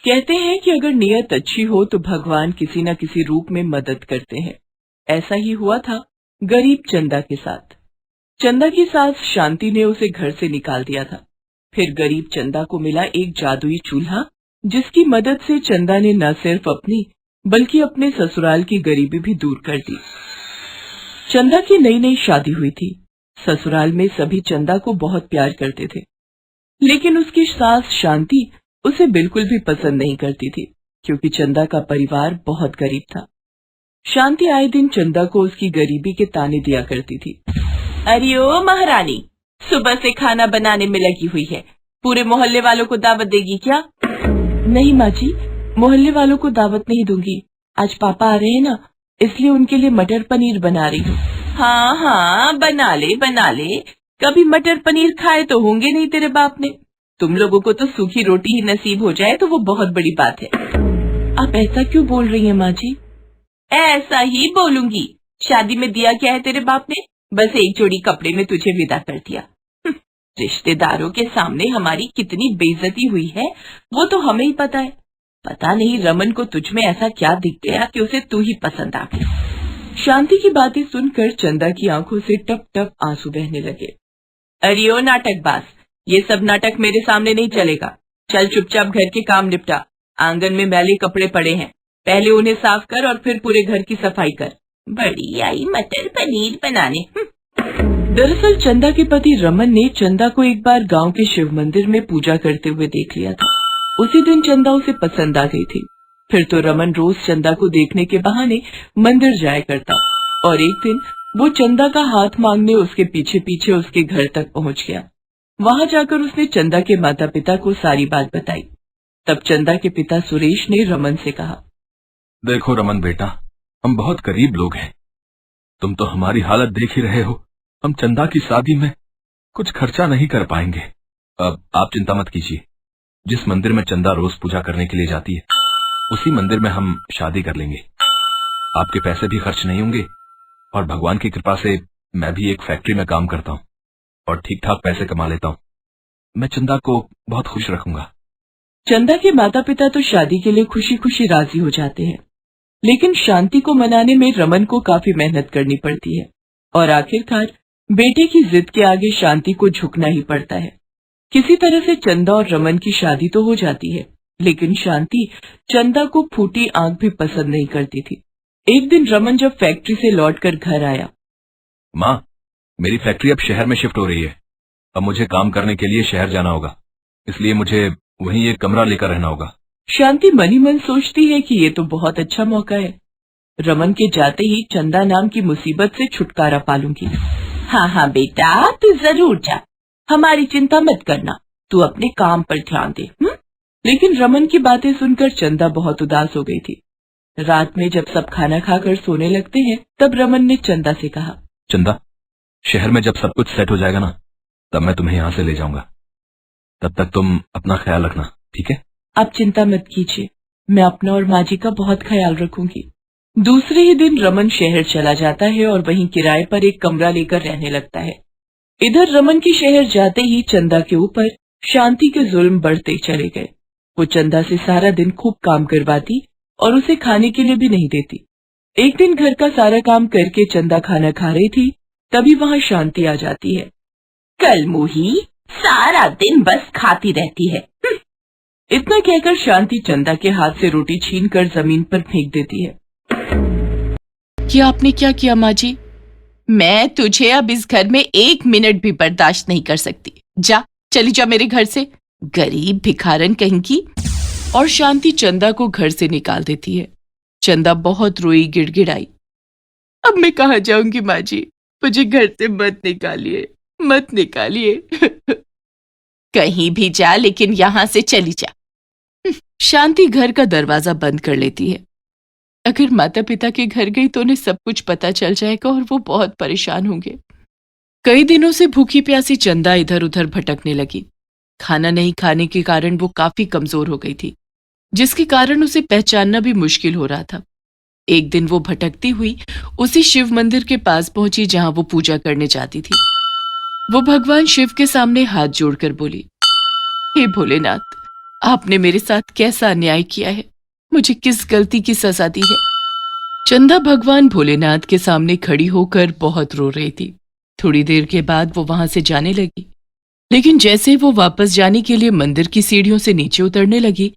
कहते हैं कि अगर नियत अच्छी हो तो भगवान किसी न किसी रूप में मदद करते हैं। ऐसा ही हुआ था गरीब चंदा के साथ। चंदा की सास शांति ने उसे घर से निकाल दिया था। फिर गरीब चंदा को मिला एक जादुई चूल्हा, जिसकी मदद से चंदा ने न सिर्फ अपनी बल्कि अपने ससुराल की गरीबी भी दूर कर दी। चंदा की नई नई शादी हुई थी। ससुराल में सभी चंदा को बहुत प्यार करते थे, लेकिन उसकी सास शांति उसे बिल्कुल भी पसंद नहीं करती थी, क्योंकि चंदा का परिवार बहुत गरीब था। शांति आए दिन चंदा को उसकी गरीबी के ताने दिया करती थी। अरे ओ महारानी, सुबह से खाना बनाने में लगी हुई है, पूरे मोहल्ले वालों को दावत देगी क्या? नहीं माँ जी, मोहल्ले वालों को दावत नहीं दूंगी। आज पापा आ रहे हैं ना, इसलिए उनके लिए मटर पनीर बना रही हूँ। हाँ हाँ, बना ले। कभी मटर पनीर खाए तो होंगे नहीं तेरे बाप ने। तुम लोगों को तो सूखी रोटी ही नसीब हो जाए तो वो बहुत बड़ी बात है। आप ऐसा क्यों बोल रही हैं माँ जी? ऐसा ही बोलूंगी। शादी में दिया क्या है तेरे बाप ने? बस एक जोड़ी कपड़े में तुझे विदा कर दिया। रिश्तेदारों के सामने हमारी कितनी बेइज्जती हुई है वो तो हमें ही पता है। पता नहीं रमन को तुझ में ऐसा क्या दिख गया कि उसे तू ही पसंद आ गई। शांति की बातें सुनकर चंदा की आंखों से टप टप आंसू बहने लगे। अरे ओ नाटकबाज, ये सब नाटक मेरे सामने नहीं चलेगा। चल चुपचाप घर के काम निपटा। आंगन में मैले कपड़े पड़े हैं, पहले उन्हें साफ कर और फिर पूरे घर की सफाई कर। बड़ी आई मटर पनीर बनाने। दरअसल चंदा के पति रमन ने चंदा को एक बार गांव के शिव मंदिर में पूजा करते हुए देख लिया था। उसी दिन चंदा उसे पसंद आ गई थी। फिर तो रमन रोज चंदा को देखने के बहाने मंदिर जाया करता, और एक दिन वो चंदा का हाथ मांगने उसके पीछे पीछे उसके घर तक पहुंच गया। वहां जाकर उसने चंदा के माता पिता को सारी बात बताई। तब चंदा के पिता सुरेश ने रमन से कहा, देखो रमन बेटा, हम बहुत गरीब लोग हैं। तुम तो हमारी हालत देख ही रहे हो। हम चंदा की शादी में कुछ खर्चा नहीं कर पाएंगे। अब आप चिंता मत कीजिए। जिस मंदिर में चंदा रोज पूजा करने के लिए जाती है, उसी मंदिर में हम शादी कर लेंगे। आपके पैसे भी खर्च नहीं होंगे, और भगवान की कृपा से मैं भी एक फैक्ट्री में काम करता हूँ और ठीक ठाक पैसे कमा लेता हूँ। मैं चंदा को बहुत खुश रखूंगा। चंदा के माता पिता तो शादी के लिए खुशी खुशी राजी हो जाते हैं, लेकिन शांति को मनाने में रमन को काफी मेहनत करनी पड़ती है, और आखिरकार बेटे की जिद के आगे शांति को झुकना ही पड़ता है। किसी तरह से चंदा और रमन की शादी तो हो जाती है, लेकिन शांति चंदा को फूटी आंख भी पसंद नहीं करती थी। एक दिन रमन जब फैक्ट्री से लौटकर घर आया, माँ, मेरी फैक्ट्री अब शहर में शिफ्ट हो रही है। अब मुझे काम करने के लिए शहर जाना होगा, इसलिए मुझे वहीं एक कमरा लेकर रहना होगा। शांति मनी मन सोचती है कि ये तो बहुत अच्छा मौका है। रमन के जाते ही चंदा नाम की मुसीबत से छुटकारा पालूंगी। हाँ बेटा, तू जरूर जा, हमारी चिंता मत करना, तू अपने काम पर ध्यान दे। लेकिन रमन की बातें सुनकर चंदा बहुत उदास हो गई थी। रात में जब सब खाना खाकर सोने लगते हैं, तब रमन ने चंदा से कहा, चंदा, शहर में जब सब कुछ सेट हो जाएगा ना, तब मैं तुम्हें यहाँ से ले जाऊंगा। तब तक तुम अपना ख्याल रखना, ठीक है? आप चिंता मत कीजिए, मैं अपना और माँ जी का बहुत ख्याल रखूंगी। दूसरे ही दिन रमन शहर चला जाता है और वहीं किराए पर एक कमरा लेकर रहने लगता है। इधर रमन के शहर जाते ही चंदा के ऊपर शांति के जुल्म बढ़ते चले गए। वो चंदा से सारा दिन खूब काम करवाती और उसे खाने के लिए भी नहीं देती। एक दिन घर का सारा काम करके चंदा खाना खा रही थी, तभी वहाँ शांति आ जाती है। कल मुही, सारा दिन बस खाती रहती है। इतना कहकर शांति चंदा के हाथ से रोटी छीनकर जमीन पर फेंक देती है। क्या आपने क्या किया माँ जी? मैं तुझे अब इस घर में 1 मिनट भी बर्दाश्त नहीं कर सकती। जा, चली जा मेरे घर से, गरीब भिखारन कहीं की। और शांति चंदा को घर से निकाल देती है। चंदा बहुत रोई, गिड़गिड़ाई। अब मैं कहाँ जाऊंगी माँ जी, मुझे घर से मत निकालिए। कहीं भी जा, लेकिन यहाँ से चली जा। शांति घर का दरवाजा बंद कर लेती है। अगर माता पिता के घर गई तो उन्हें सब कुछ पता चल जाएगा और वो बहुत परेशान होंगे। कई दिनों से भूखी प्यासी चंदा इधर उधर भटकने लगी। खाना नहीं खाने के कारण वो काफी कमजोर हो गई थी, जिसके कारण उसे पहचानना भी मुश्किल हो रहा था। एक दिन वो भटकती हुई उसी शिव मंदिर के पास पहुंची जहां वो पूजा करने जाती थी। वो भगवान शिव के सामने हाथ जोड़कर बोली, हे भोलेनाथ, आपने मेरे साथ कैसा अन्याय किया है, मुझे किस गलती की सजा दी है। चंदा भगवान भोलेनाथ के सामने खड़ी होकर बहुत रो रही थी। थोड़ी देर के बाद वो वहां से जाने लगी, लेकिन जैसे वो वापस जाने के लिए मंदिर की सीढ़ियों से नीचे उतरने लगी,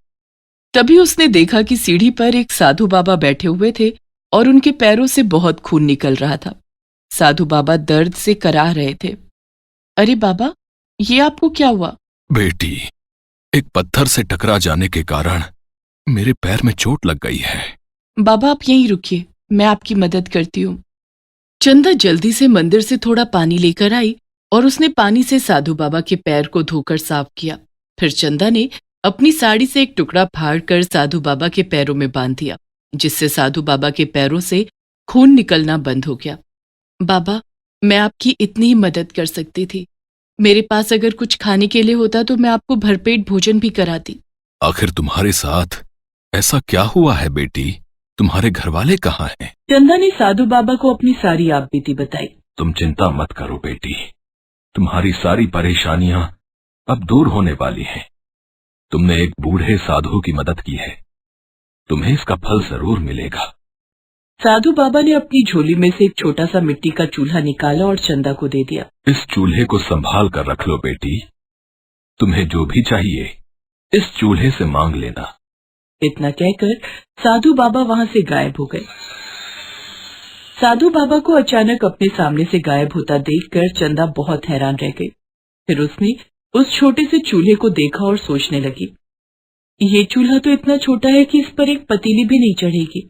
तभी उसने देखा कि सीढ़ी पर एक साधु बाबा बैठे हुए थे और उनके पैरों से बहुत खून निकल रहा था। साधु बाबा दर्द से कराह रहे थे। अरे बाबा, ये आपको क्या हुआ? बेटी, एक पत्थर से टकरा जाने के कारण मेरे पैर में चोट लग गई है। बाबा आप यहीं रुकिए, मैं आपकी मदद करती हूँ। चंदा जल्दी से मंदिर से थोड़ा पानी लेकर आई और उसने पानी से साधु बाबा के पैर को धोकर साफ किया। फिर चंदा ने अपनी साड़ी से एक टुकड़ा फाड़कर साधु बाबा के पैरों में बांध दिया, जिससे साधु बाबा के पैरों से खून निकलना बंद हो गया। बाबा, मैं आपकी इतनी ही मदद कर सकती थी। मेरे पास अगर कुछ खाने के लिए होता तो मैं आपको भरपेट भोजन भी कराती। आखिर तुम्हारे साथ ऐसा क्या हुआ है बेटी? तुम्हारे घर वाले कहाँ हैं? चंदा ने साधु बाबा को अपनी सारी आपबीती बताई। तुम चिंता मत करो बेटी, तुम्हारी सारी परेशानियां अब दूर होने वाली हैं। तुमने एक बूढ़े साधु की मदद की है, तुम्हें इसका फल जरूर मिलेगा। साधु बाबा ने अपनी झोली में से एक छोटा सा मिट्टी का चूल्हा निकाला और चंदा को दे दिया। इस चूल्हे को संभाल कर रख लो बेटी, तुम्हें जो भी चाहिए इस चूल्हे से मांग लेना। इतना कहकर साधु बाबा वहां से गायब हो गए। साधु बाबा को अचानक अपने सामने से गायब होता देखकर चंदा बहुत हैरान रह गई। फिर उसने उस छोटे से चूल्हे को देखा और सोचने लगी, ये चूल्हा तो इतना छोटा है कि इस पर एक पतीली भी नहीं चढ़ेगी,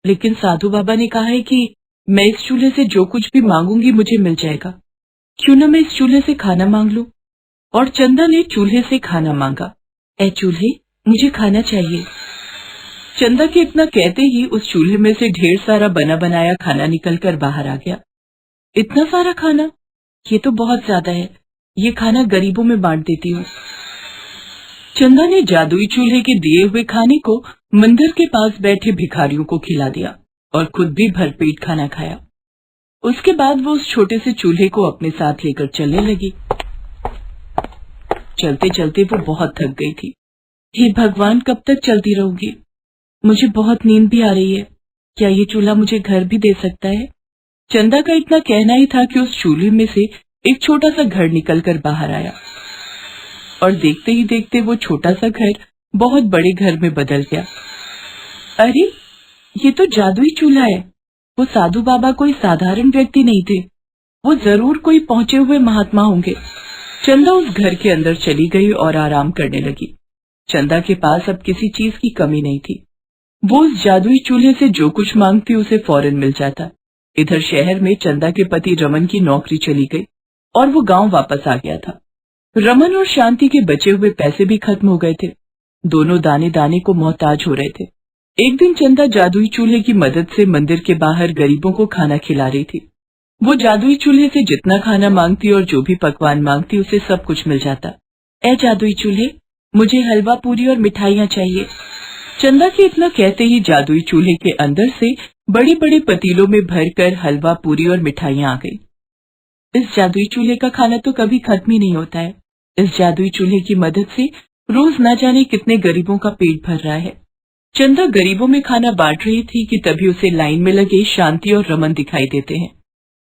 लेकिन साधु बाबा ने कहा है कि मैं इस चूल्हे से जो कुछ भी मांगूंगी मुझे मिल जाएगा। क्यों न मैं इस चूल्हे से खाना मांग लूं। और चंदा ने चूल्हे से खाना मांगा। ए चूल्हे, मुझे खाना चाहिए। चंदा के इतना कहते ही उस चूल्हे में से ढेर सारा बना बनाया खाना निकलकर बाहर आ गया। इतना सारा खाना, ये तो बहुत ज्यादा है, ये खाना गरीबों में बांट देती हूँ। चंदा ने जादुई चूल्हे के दिए हुए खाने को मंदिर के पास बैठे भिखारियों को खिला दिया और खुद भी भरपेट खाना खाया। उसके बाद वो उस छोटे से चूल्हे को अपने साथ लेकर चलने लगी। चलते चलते वो बहुत थक गई थी। हे भगवान, कब तक चलती रहूंगी? मुझे बहुत नींद भी आ रही है। क्या ये चूल्हा मुझे घर भी दे सकता है? चंदा का इतना कहना ही था कि उस चूल्हे में से एक छोटा सा घर निकलकर बाहर आया और देखते ही देखते वो छोटा सा घर बहुत बड़े घर में बदल गया। अरे, ये तो जादुई चूल्हा है। वो साधु बाबा कोई साधारण व्यक्ति नहीं थे, वो जरूर कोई पहुंचे हुए महात्मा होंगे। चंदा उस घर के अंदर चली गई और आराम करने लगी। चंदा के पास अब किसी चीज की कमी नहीं थी। वो उस जादुई चूल्हे से जो कुछ मांगती उसे फौरन मिल जाता। इधर शहर में चंदा के पति रमन की नौकरी चली गई और वो गांव वापस आ गया था। रमन और शांति के बचे हुए पैसे भी खत्म हो गए थे। दोनों दाने दाने को मोहताज हो रहे थे। एक दिन चंदा जादुई चूल्हे की मदद से मंदिर के बाहर गरीबों को खाना खिला रही थी। वो जादुई चूल्हे से जितना खाना मांगती और जो भी पकवान मांगती उसे सब कुछ मिल जाता। ए जादुई चूल्हे, मुझे हलवा पूरी और मिठाइयाँ चाहिए। चंदा के इतना कहते ही जादुई चूल्हे के अंदर से बड़े बड़े पतीलों में भरकर हलवा पूरी और मिठाइयाँ आ गई। इस जादुई चूल्हे का खाना तो कभी खत्म ही नहीं होता है। इस जादुई चूल्हे की मदद से रोज न जाने कितने गरीबों का पेट भर रहा है। चंदा गरीबों में खाना बांट रही थी कि तभी उसे लाइन में लगे शांति और रमन दिखाई देते हैं।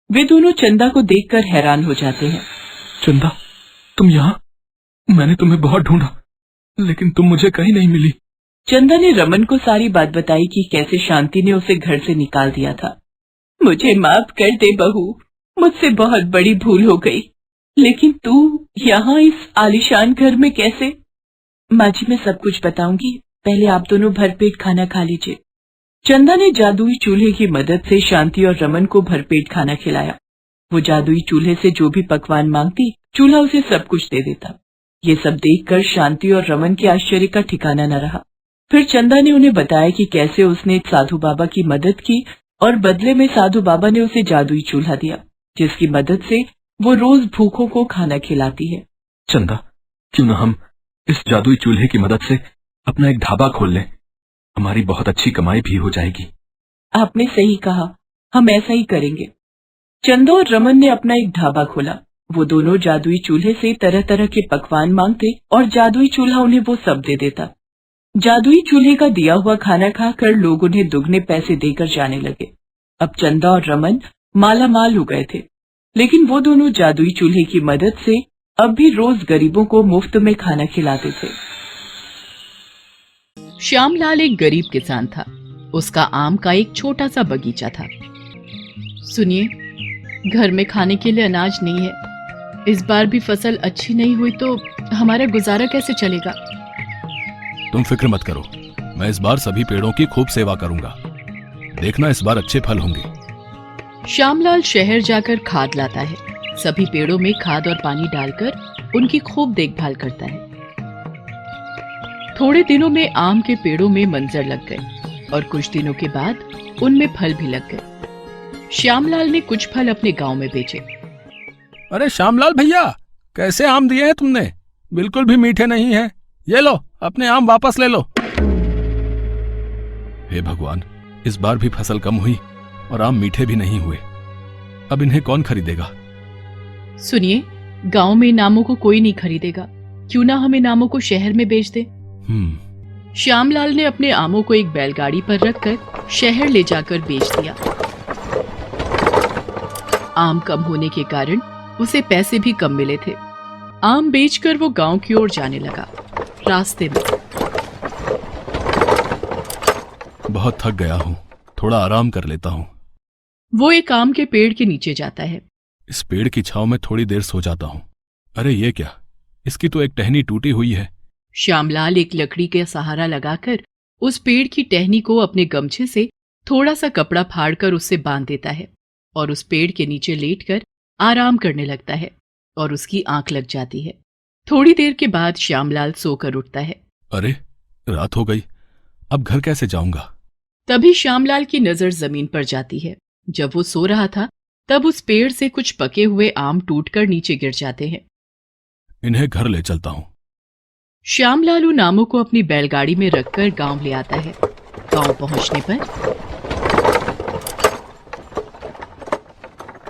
वे दोनों चंदा को देखकर हैरान हो जाते हैं। चंदा, तुम यहाँ? मैंने तुम्हें बहुत ढूंढा, लेकिन तुम मुझे कहीं नहीं मिली। चंदा ने रमन को सारी बात बताई कि कैसे शांति ने उसे घर से निकाल दिया था। मुझे माफ कर दे बहू, मुझसे बहुत बड़ी भूल हो गई। लेकिन तू यहाँ इस आलीशान घर में कैसे? माँ जी, मैं सब कुछ बताऊंगी, पहले आप दोनों भरपेट खाना खा लीजिए। चंदा ने जादुई चूल्हे की मदद से शांति और रमन को भरपेट खाना खिलाया। वो जादुई चूल्हे से जो भी पकवान मांगती, चूल्हा उसे सब कुछ दे देता। ये सब देखकर शांति और रमन के आश्चर्य का ठिकाना न रहा। फिर चंदा ने उन्हें बताया कि कैसे उसने साधु बाबा की मदद की और बदले में साधु बाबा ने उसे जादुई चूल्हा दिया, जिसकी मदद से वो रोज भूखों को खाना खिलाती है। चंदा, क्यों न हम इस जादुई चूल्हे की मदद से अपना एक ढाबा खोल लें? हमारी बहुत अच्छी कमाई भी हो जाएगी। आपने सही कहा, हम ऐसा ही करेंगे। चंदा और रमन ने अपना एक ढाबा खोला वो दोनों जादुई चूल्हे से तरह तरह के पकवान मांगते और जादुई चूल्हा उन्हें वो सब दे देता। जादुई चूल्हे का दिया हुआ खाना खाकर लोग उन्हें दुगने पैसे देकर जाने लगे। अब चंदा और रमन माला माल हो गए थे, लेकिन वो दोनों जादुई चूल्हे की मदद से अब भी रोज गरीबों को मुफ्त में खाना खिलाते थे। श्यामलाल एक गरीब किसान था। उसका आम का एक छोटा सा बगीचा था। सुनिए, घर में खाने के लिए अनाज नहीं है। इस बार भी फसल अच्छी नहीं हुई तो हमारा गुजारा कैसे चलेगा? तुम फिक्र मत करो, मैं इस बार सभी पेड़ों की खूब सेवा करूंगा। देखना इस बार अच्छे फल होंगे। श्यामलाल शहर जाकर खाद लाता है। सभी पेड़ों में खाद और पानी डालकर उनकी खूब देखभाल करता है। थोड़े दिनों में आम के पेड़ों में मंजर लग गए और कुछ दिनों के बाद उनमें फल भी लग गए। श्यामलाल ने कुछ फल अपने गांव में बेचे। अरे श्यामलाल भैया, कैसे आम दिए हैं तुमने? बिल्कुल भी मीठे नहीं हैं। ये लो, अपने आम वापस ले लो। हे भगवान, इस बार भी फसल कम हुई और आम मीठे भी नहीं हुए। अब इन्हें कौन खरीदेगा? सुनिए, गांव में इन आमों को कोई नहीं खरीदेगा। क्यों ना हम इन आमों को शहर में बेच दें? श्यामलाल ने अपने आमों को एक बैलगाड़ी पर रखकर शहर ले जाकर बेच दिया। आम कम होने के कारण उसे पैसे भी कम मिले थे। आम बेचकर वो गांव की ओर जाने लगा। रास्ते में बहुत थक गया हूँ, थोड़ा आराम कर लेता हूँ। वो एक आम के पेड़ के नीचे जाता है। इस पेड़ की छांव में थोड़ी देर सो जाता हूँ। अरे ये क्या, इसकी तो एक टहनी टूटी हुई है। श्यामलाल एक लकड़ी का सहारा लगाकर उस पेड़ की टहनी को अपने गमछे से थोड़ा सा कपड़ा फाड़कर उससे बांध देता है और उस पेड़ के नीचे लेटकर आराम करने लगता है और उसकी आंख लग जाती है। थोड़ी देर के बाद श्यामलाल सोकर उठता है। अरे रात हो गई, अब घर कैसे जाऊंगा? तभी श्यामलाल की नजर जमीन पर जाती है। जब वो सो रहा था तब उस पेड़ से कुछ पके हुए आम टूटकर नीचे गिर जाते हैं। इन्हें घर ले चलता हूँ। श्यामलाल उन आमों को अपनी बैलगाड़ी में रखकर गांव ले आता है। गांव पहुंचने पर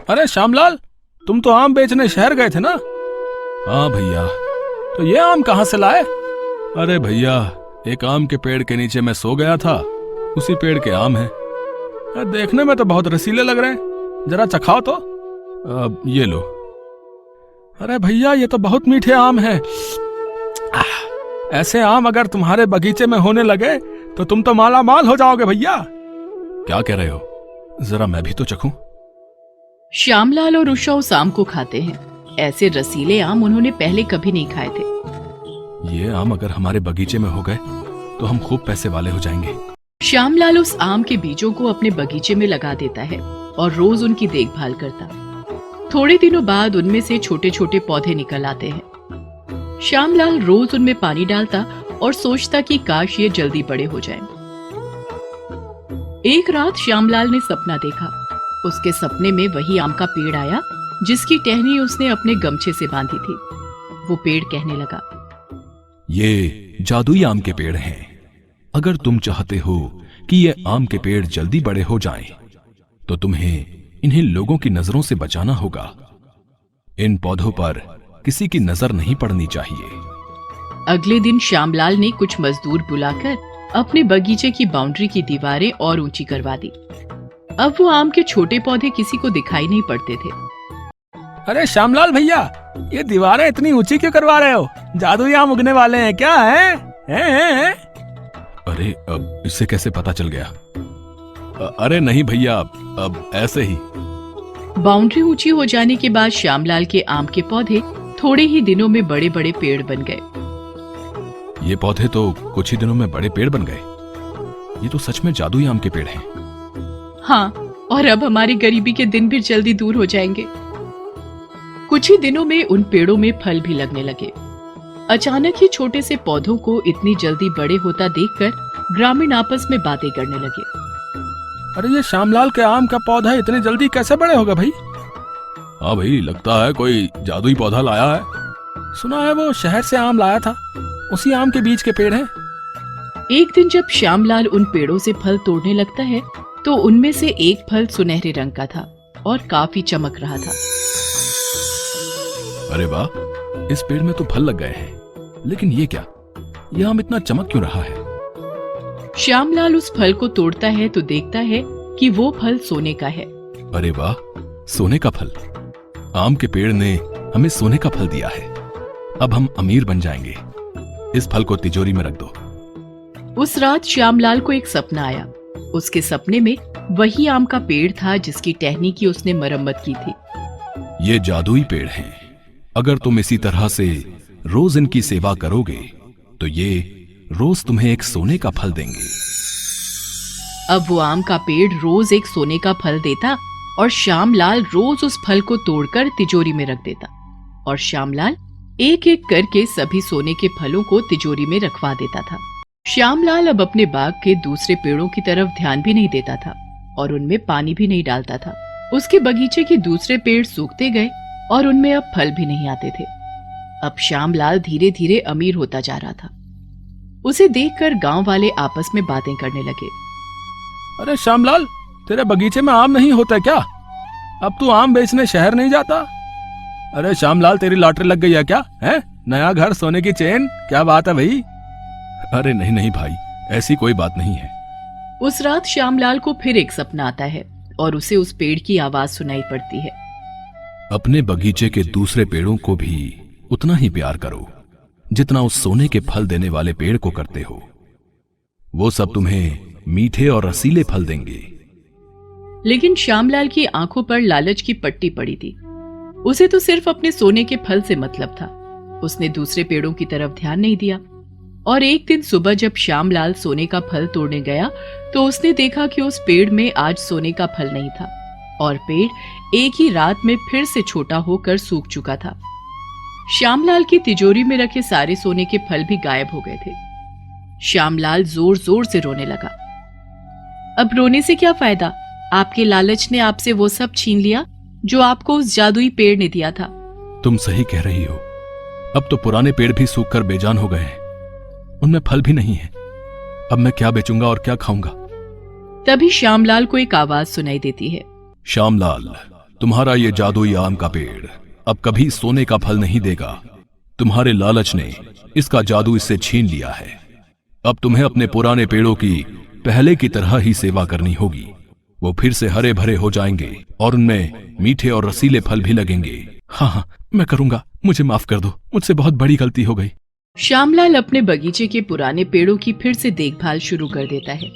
अरे श्यामलाल, तुम तो आम बेचने शहर गए थे ना? हाँ भैया, तो ये आम कहाँ से लाए? अरे भैया, एक आम के पेड़ के नीचे मैं सो गया था, उसी पेड़ के आम हैं। देखने में तो बहुत रसीले लग रहे हैं, जरा चखाओ तो। ये लो। अरे भैया, ये तो बहुत मीठे आम हैं। ऐसे आम अगर तुम्हारे बगीचे में होने लगे तो तुम तो माला माल हो जाओगे भैया। क्या कह रहे हो? जरा मैं भी तो चखूं। श्यामलाल और उषा उस आम को खाते हैं। ऐसे रसीले आम उन्होंने पहले कभी नहीं खाए थे। ये आम अगर हमारे बगीचे में हो गए तो हम खूब पैसे वाले हो जाएंगे। श्यामलाल उस आम के बीजों को अपने बगीचे में लगा देता है और रोज उनकी देखभाल करता। थोड़े दिनों बाद उनमें से छोटे छोटे पौधे निकल आते हैं। श्यामलाल रोज उनमें पानी डालता और सोचता कि काश ये जल्दी बड़े हो जाएं। एक रात श्यामलाल ने सपना देखा। उसके सपने में वही आम का पेड़ आया जिसकी टहनी उसने अपने गमछे से बांधी थी। वो पेड़ कहने लगा, ये जादुई आम के पेड़ हैं। अगर तुम चाहते हो कि ये आम के पेड़ जल्दी बड़े हो जाएं, तो तुम्हें इन्हें लोगों की नजरों से बचाना होगा। इन पौधों पर किसी की नजर नहीं पड़नी चाहिए। अगले दिन श्यामलाल ने कुछ मजदूर बुलाकर अपने बगीचे की बाउंड्री की दीवारें और ऊंची करवा दी। अब वो आम के छोटे पौधे किसी को दिखाई नहीं पड़ते थे। अरे श्यामलाल भैया, ये दीवारें इतनी ऊंची क्यों करवा रहे हो? जादुई आम उगने वाले हैं क्या? है? अरे अब इससे कैसे पता चल गया? अरे नहीं भैया, अब ऐसे ही। बाउंड्री ऊंची हो जाने के बाद श्यामलाल के आम के पौधे थोड़े ही दिनों में बड़े बड़े पेड़ बन गए। ये पौधे तो कुछ ही दिनों में बड़े पेड़ बन गए। ये तो सच में जादुई आम के पेड़ हैं। हाँ, और अब हमारी गरीबी के दिन भी जल्दी दूर हो जाएंगे। कुछ ही दिनों में उन पेड़ों में फल भी लगने लगे। अचानक ही छोटे से पौधों को इतनी जल्दी बड़े होता देखकर ग्रामीण आपस में बातें करने लगे। अरे ये श्यामलाल के आम का पौधा इतने जल्दी कैसे बड़े होगा भाई? हाँ भाई, लगता है कोई जादुई पौधा लाया है। सुना है वो शहर से आम लाया था, उसी आम के बीज के पेड़ हैं। एक दिन जब श्यामलाल उन पेड़ों से फल तोड़ने लगता है तो उनमें से एक फल सुनहरे रंग का था और काफी चमक रहा था। अरे वाह, इस पेड़ में तो फल लग गए हैं, लेकिन ये क्या, यह आम इतना चमक क्यों रहा है? श्यामलाल उस फल को तोड़ता है तो देखता है कि वो फल सोने का है। अरे वाह, सोने का फल! आम के पेड़ ने हमें सोने का फल दिया है। अब हम अमीर बन जाएंगे। इस फल को तिजोरी में रख दो। उस रात श्यामलाल को एक सपना आया। उसके सपने में वही आम का पेड़ था जिसकी टहनी की उसने मरम्मत की थी। ये जादुई पेड़ हैं। अगर तुम इसी तरह से रोज इनकी सेवा करोगे तो ये रोज तुम्हें एक सोने का फल देंगे। अब वो आम का पेड़ रोज एक सोने का फल देता और श्यामलाल रोज उस फल को तोड़कर तिजोरी में रख देता और श्यामलाल एक एक करके सभी सोने के फलों को तिजोरी में रखवा देता था। श्यामलाल अब अपने बाग के दूसरे पेड़ों की तरफ ध्यान भी नहीं देता था और उनमें पानी भी नहीं डालता था। उसके बगीचे के दूसरे पेड़ सूखते गए और उनमें अब फल भी नहीं आते थे। अब श्यामलाल धीरे धीरे अमीर होता जा रहा था। उसे देखकर गांव वाले आपस में बातें करने लगे। अरे श्यामलाल, तेरे बगीचे में आम नहीं होता क्या? अब तू आम बेचने शहर नहीं जाता? अरे श्यामलाल, तेरी लॉटरी लग गई है क्या? है नया घर, सोने की चेन, क्या बात है भाई? अरे नहीं नहीं भाई, ऐसी कोई बात नहीं है। उस रात श्यामलाल को फिर एक सपना आता है और उसे उस पेड़ की आवाज सुनाई पड़ती है। अपने बगीचे के दूसरे पेड़ों को भी उतना ही प्यार करो जितना उस सोने के फल देने वाले पेड़ को करते हो। वो सब तुम्हें मीठे और रसीले फल देंगे। लेकिन श्यामलाल की आंखों पर लालच की पट्टी पड़ी थी। उसे तो सिर्फ अपने सोने के फल से मतलब था। उसने दूसरे पेड़ों की तरफ ध्यान नहीं दिया और एक दिन सुबह जब श्यामलाल सोने का फल तोड़ने गया तो उसने देखा कि उस पेड़ में आज सोने का फल नहीं था और पेड़ एक ही रात में फिर से छोटा होकर सूख चुका था। श्यामलाल की तिजोरी में रखे सारे सोने के फल भी गायब हो गए थे। श्यामलाल जोर जोर से रोने लगा। अब रोने से क्या फायदा? आपके लालच ने आपसे वो सब छीन लिया जो आपको उस जादुई पेड़ ने दिया था। तुम सही कह रही हो। अब तो पुराने पेड़ भी सूखकर बेजान हो गए हैं, उनमें फल भी नहीं है। अब मैं क्या बेचूंगा और क्या खाऊंगा? तभी श्यामलाल को एक आवाज सुनाई देती है। श्यामलाल, तुम्हारा ये जादुई आम का पेड़ अब कभी सोने का फल नहीं देगा। तुम्हारे लालच ने इसका जादू इससे छीन लिया है। अब तुम्हें अपने पुराने पेड़ों की पहले की तरह ही सेवा करनी होगी। वो फिर से हरे भरे हो जाएंगे और उनमें मीठे और रसीले फल भी लगेंगे। हाँ हाँ, मैं करूंगा, मुझे माफ कर दो, मुझसे बहुत बड़ी गलती हो गई। श्यामलाल अपने बगीचे के पुराने पेड़ों की फिर से देखभाल शुरू कर देता है।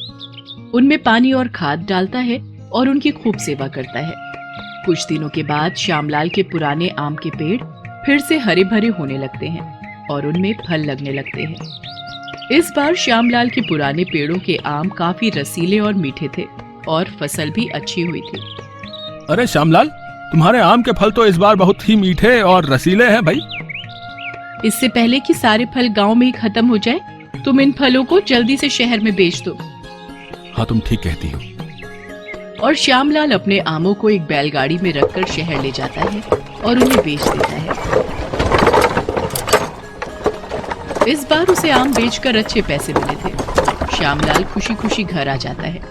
उनमें पानी और खाद डालता है और उनकी खूब सेवा करता है। कुछ दिनों के बाद श्यामलाल के पुराने आम के पेड़ फिर से हरे भरे होने लगते हैं और उनमें फल लगने लगते हैं। इस बार श्यामलाल के पुराने पेड़ों के आम काफी रसीले और मीठे थे और फसल भी अच्छी हुई थी। अरे श्यामलाल, तुम्हारे आम के फल तो इस बार बहुत ही मीठे और रसीले हैं भाई। इससे पहले कि सारे फल गांव में ही खत्म हो जाए, तुम इन फलों को जल्दी से शहर में बेच दो। हाँ, तुम ठीक कहती हो। और श्यामलाल अपने आमों को एक बैलगाड़ी में रखकर शहर ले जाता है और उन्हें बेच देता है। इस बार उसे आम बेचकर अच्छे पैसे मिले थे। श्यामलाल खुशी खुशी घर आ जाता है।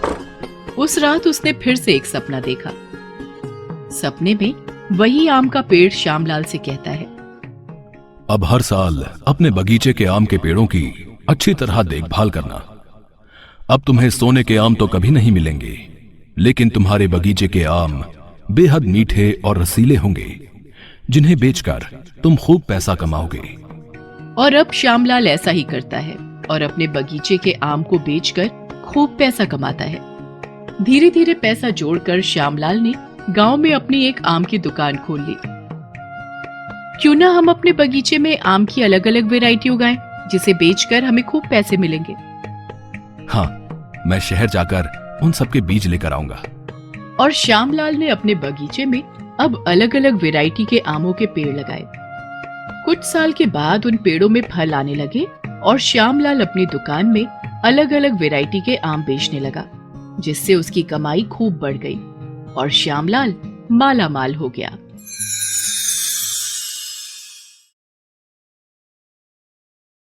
उस रात उसने फिर से एक सपना देखा। सपने में वही आम का पेड़ श्यामलाल से कहता है, अब हर साल अपने बगीचे के आम के पेड़ों की अच्छी तरह देखभाल करना। अब तुम्हें सोने के आम तो कभी नहीं मिलेंगे, लेकिन तुम्हारे बगीचे के आम बेहद मीठे और रसीले होंगे, जिन्हें बेचकर तुम खूब पैसा कमाओगे। और अब श्यामलाल ऐसा ही करता है और अपने बगीचे के आम को बेचकर खूब पैसा कमाता है। धीरे धीरे पैसा जोड़कर श्यामलाल ने गांव में अपनी एक आम की दुकान खोल ली। क्यों ना हम अपने बगीचे में आम की अलग अलग वैरायटी उगाएं, जिसे बेचकर हमें खूब पैसे मिलेंगे। हाँ, मैं शहर जाकर उन सबके बीज लेकर आऊंगा। और श्यामलाल ने अपने बगीचे में अब अलग अलग वैरायटी के आमों के पेड़ लगाए। कुछ साल के बाद उन पेड़ों में फल आने लगे और श्यामलाल अपनी दुकान में अलग अलग वैरायटी के आम बेचने लगा, जिससे उसकी कमाई खूब बढ़ गई और श्यामलाल माला माल हो गया।